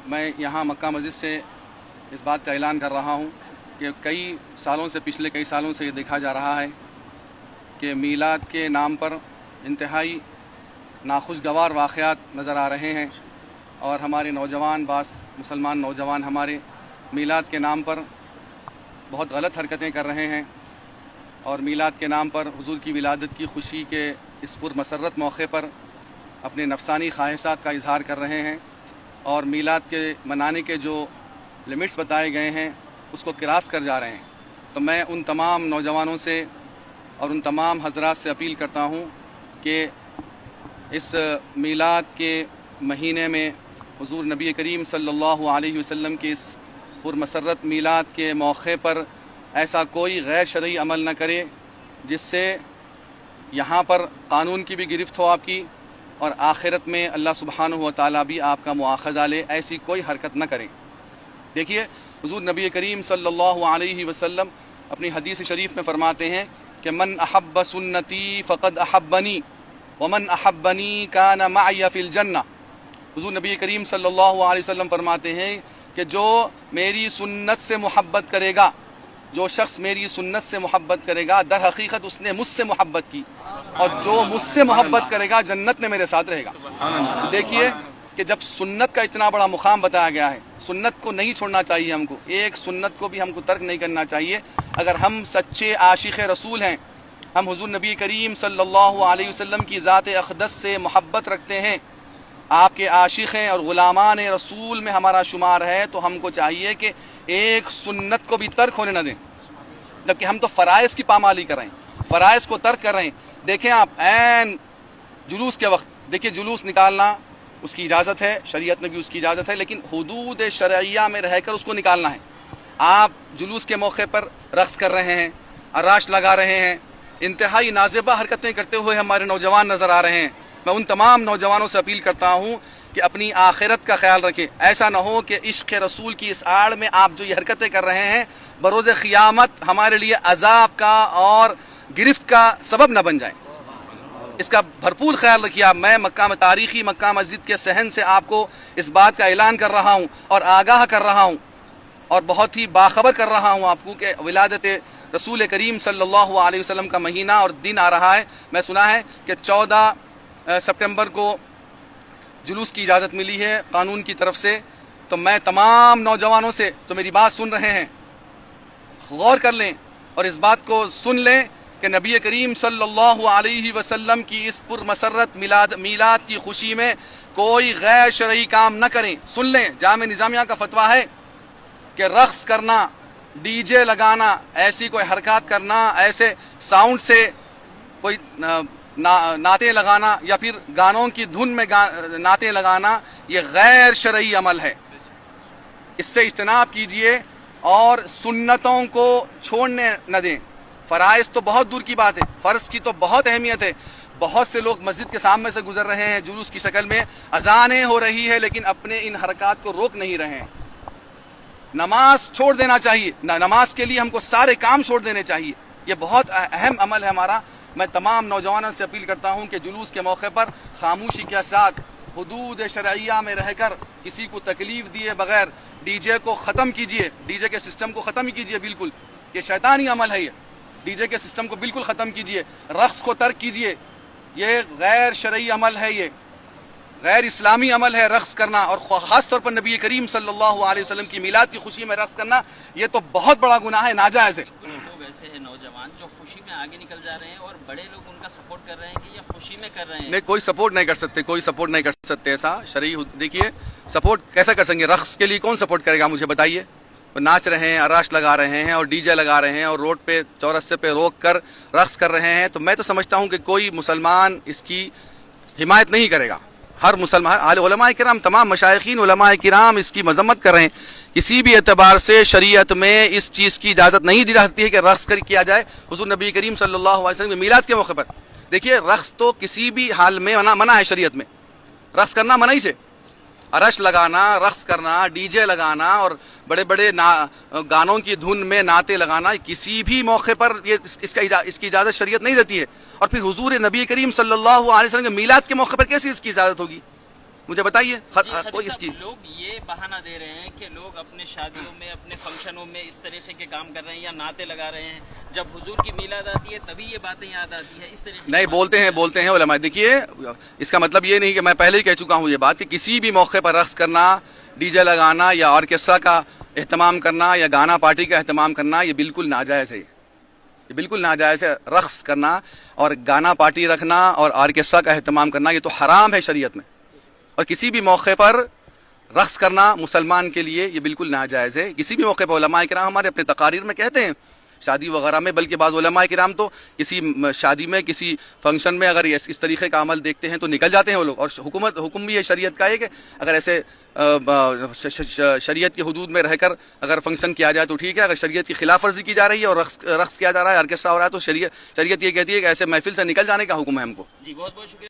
میں یہاں مکہ مسجد سے اس بات کا اعلان کر رہا ہوں کہ پچھلے کئی سالوں سے یہ دیکھا جا رہا ہے کہ میلاد کے نام پر انتہائی ناخوشگوار واقعات نظر آ رہے ہیں، اور ہمارے نوجوان مسلمان نوجوان ہمارے میلاد کے نام پر بہت غلط حرکتیں کر رہے ہیں، اور میلاد کے نام پر حضور کی ولادت کی خوشی کے اس پرمسرت موقع پر اپنے نفسانی خواہشات کا اظہار کر رہے ہیں، اور میلاد کے منانے کے جو لمٹس بتائے گئے ہیں اس کو کراس کر جا رہے ہیں۔ تو میں ان تمام نوجوانوں سے اور ان تمام حضرات سے اپیل کرتا ہوں کہ اس میلاد کے مہینے میں حضور نبی کریم صلی اللہ علیہ وسلم کے اس پرمسرت میلاد کے موقع پر ایسا کوئی غیر شرعی عمل نہ کرے جس سے یہاں پر قانون کی بھی گرفت ہو آپ کی، اور آخرت میں اللہ سبحانہ و تعالیٰ بھی آپ کا مواخذہ لے۔ ایسی کوئی حرکت نہ کریں۔ دیکھیے، حضور نبی کریم صلی اللہ علیہ وسلم اپنی حدیث شریف میں فرماتے ہیں کہ من احب سنتی فقد احبنی ومن احبنی کان معی فی الجنہ۔ حضور نبی کریم صلی اللہ علیہ وسلم فرماتے ہیں کہ جو میری سنت سے محبت کرے گا، جو شخص میری سنت سے محبت کرے گا، در حقیقت اس نے مجھ سے محبت کی، اور جو مجھ سے محبت کرے گا جنت میں میرے ساتھ رہے گا۔ تو دیکھیے کہ جب سنت کا اتنا بڑا مقام بتایا گیا ہے، سنت کو نہیں چھوڑنا چاہیے ہم کو، ایک سنت کو بھی ہم کو ترک نہیں کرنا چاہیے۔ اگر ہم سچے عاشق رسول ہیں، ہم حضور نبی کریم صلی اللہ علیہ وسلم کی ذات اقدس سے محبت رکھتے ہیں، آپ کے عاشق ہیں اور غلامان رسول میں ہمارا شمار ہے، تو ہم کو چاہیے کہ ایک سنت کو بھی ترک ہونے نہ دیں، جبکہ ہم تو فرائض کی پامالی کر رہے ہیں، فرائض کو ترک کر رہے ہیں۔ دیکھیں آپ عین جلوس کے وقت، دیکھیں جلوس نکالنا اس کی اجازت ہے، شریعت میں بھی اس کی اجازت ہے، لیکن حدود شرعیہ میں رہ کر اس کو نکالنا ہے۔ آپ جلوس کے موقع پر رقص کر رہے ہیں، اراش لگا رہے ہیں، انتہائی نازیبہ حرکتیں کرتے ہوئے ہمارے نوجوان نظر آ رہے ہیں۔ میں ان تمام نوجوانوں سے اپیل کرتا ہوں کہ اپنی آخرت کا خیال رکھیں۔ ایسا نہ ہو کہ عشق رسول کی اس آڑ میں آپ جو یہ حرکتیں کر رہے ہیں بروز قیامت ہمارے لیے عذاب کا اور گرفت کا سبب نہ بن جائیں۔ اس کا بھرپور خیال رکھیے آپ۔ میں تاریخی مکہ مسجد کے صحن سے آپ کو اس بات کا اعلان کر رہا ہوں اور آگاہ کر رہا ہوں، اور بہت ہی باخبر کر رہا ہوں آپ کو کہ ولادت رسول کریم صلی اللہ علیہ وسلم کا مہینہ اور دن آ رہا ہے۔ میں سنا ہے کہ 14 سپٹمبر کو جلوس کی اجازت ملی ہے قانون کی طرف سے۔ تو میں تمام نوجوانوں سے، تو میری بات سن رہے ہیں، غور کر لیں اور اس بات کو سن لیں کہ نبی کریم صلی اللہ علیہ وسلم کی اس پرمسرت میلاد کی خوشی میں کوئی غیر شرعی کام نہ کریں۔ سن لیں، جامع نظامیہ کا فتویٰ ہے کہ رقص کرنا، ڈی جے لگانا، ایسی کوئی حرکات کرنا، ایسے ساؤنڈ سے کوئی نعتیں لگانا یا پھر گانوں کی دھن میں نعتیں لگانا، یہ غیر شرعی عمل ہے۔ اس سے اجتناب کیجئے اور سنتوں کو چھوڑنے نہ دیں۔ فرائض تو بہت دور کی بات ہے، فرض کی تو بہت اہمیت ہے۔ بہت سے لوگ مسجد کے سامنے سے گزر رہے ہیں جلوس کی شکل میں، اذانیں ہو رہی ہے، لیکن اپنے ان حرکات کو روک نہیں رہے ہیں۔ نماز چھوڑ دینا چاہیے، نماز کے لیے ہم کو سارے کام چھوڑ دینے چاہیے۔ یہ بہت اہم عمل ہے ہمارا۔ میں تمام نوجوانوں سے اپیل کرتا ہوں کہ جلوس کے موقع پر خاموشی کے ساتھ حدود شرعیہ میں رہ کر کسی کو تکلیف دیے بغیر ڈی جے کو ختم کیجئے، ڈی جے کے سسٹم کو ختم کیجئے۔ بالکل یہ شیطانی عمل ہے، یہ ڈی جے کے سسٹم کو بالکل ختم کیجئے، رقص کو ترک کیجئے۔ یہ غیر شرعی عمل ہے، یہ غیر اسلامی عمل ہے رقص کرنا، اور خاص طور پر نبی کریم صلی اللہ علیہ وسلم کی میلاد کی خوشی میں رقص کرنا یہ تو بہت بڑا گناہ ہے، ناجائز ہے۔ کچھ لوگ ایسے ہیں نوجوان جو خوشی میں آگے نکل جا رہے ہیں اور بڑے لوگ ان کا سپورٹ کر رہے ہیں کہ یہ خوشی میں کر رہے ہیں۔ نہیں، کوئی سپورٹ نہیں کر سکتے، کوئی سپورٹ نہیں کر سکتے ایسا شرعی۔ دیکھیے سپورٹ کیسا کر سکیں گے؟ رقص کے لیے کون سپورٹ کرے گا مجھے بتائیے؟ وہ ناچ رہے ہیں، اراش لگا رہے ہیں اور ڈی جے لگا رہے ہیں اور روڈ پہ چورسے پہ روک کر رقص کر رہے ہیں، تو میں تو سمجھتا ہوں کہ کوئی مسلمان اس کی حمایت نہیں کرے گا۔ ہر مسلمان، علماء کرام، تمام مشائخین علماء کرام اس کی مذمت کر رہے ہیں۔ کسی بھی اعتبار سے شریعت میں اس چیز کی اجازت نہیں دی جاتی ہے کہ رقص کیا جائے حضور نبی کریم صلی اللہ علیہ وسلم کے میلاد کے موقع پر۔ دیکھیے رقص تو کسی بھی حال میں منع ہے، شریعت میں رقص کرنا منع ہی سے۔ ارش لگانا، رقص کرنا، ڈی جے لگانا اور بڑے بڑے گانوں کی دھن میں نعتیں لگانا کسی بھی موقع پر اس کی اجازت شریعت نہیں دیتی ہے۔ اور پھر حضور نبی کریم صلی اللہ علیہ وسلم کے میلاد کے موقع پر کیسے اس کی اجازت ہوگی؟ مجھے بتائیے جی خطیب کوئی اس صاحب، کی لوگ یہ بہانہ دے رہے ہیں کہ لوگ اپنے شادیوں میں اپنے فنکشنوں میں اس طریقے کے کام کر رہے ہیں یا نعتیں لگا رہے ہیں، جب حضور کی میلاد آتی ہے تبھی یہ باتیں یاد آتی ہے، اس طریقے نہیں بولتے ہیں علماء. دیکھیے اس کا مطلب یہ نہیں کہ میں پہلے ہی کہہ چکا ہوں یہ بات کہ کسی بھی موقع پر رقص کرنا، ڈی جے لگانا یا آرکیسٹرا کا اہتمام کرنا یا گانا پارٹی کا اہتمام کرنا یہ بالکل ناجائز ہے. یہ بالکل ناجائز ہے. رقص کرنا اور گانا پارٹی رکھنا اور آرکیسٹرا کا اہتمام کرنا یہ تو حرام ہے شریعت میں. اور کسی بھی موقع پر رقص کرنا مسلمان کے لیے یہ بالکل ناجائز ہے. کسی بھی موقع پر علماء کرام ہمارے اپنے تقاریر میں کہتے ہیں شادی وغیرہ میں، بلکہ بعض علماء کرام تو کسی شادی میں کسی فنکشن میں اگر اس طریقے کا عمل دیکھتے ہیں تو نکل جاتے ہیں وہ لوگ. اور حکم بھی یہ شریعت کا ہے کہ اگر ایسے شریعت کی حدود میں رہ کر اگر فنکشن کیا جائے تو ٹھیک ہے، اگر شریعت کی خلاف ورزی کی جا رہی ہے اور رقص کیا جا رہا ہے، آرکیسٹرا ہو رہا ہے، تو شریعت یہ کہتی ہے کہ ایسے محفل سے نکل جانے کا حکم ہے ہم کو. جی بہت بہت شکریہ.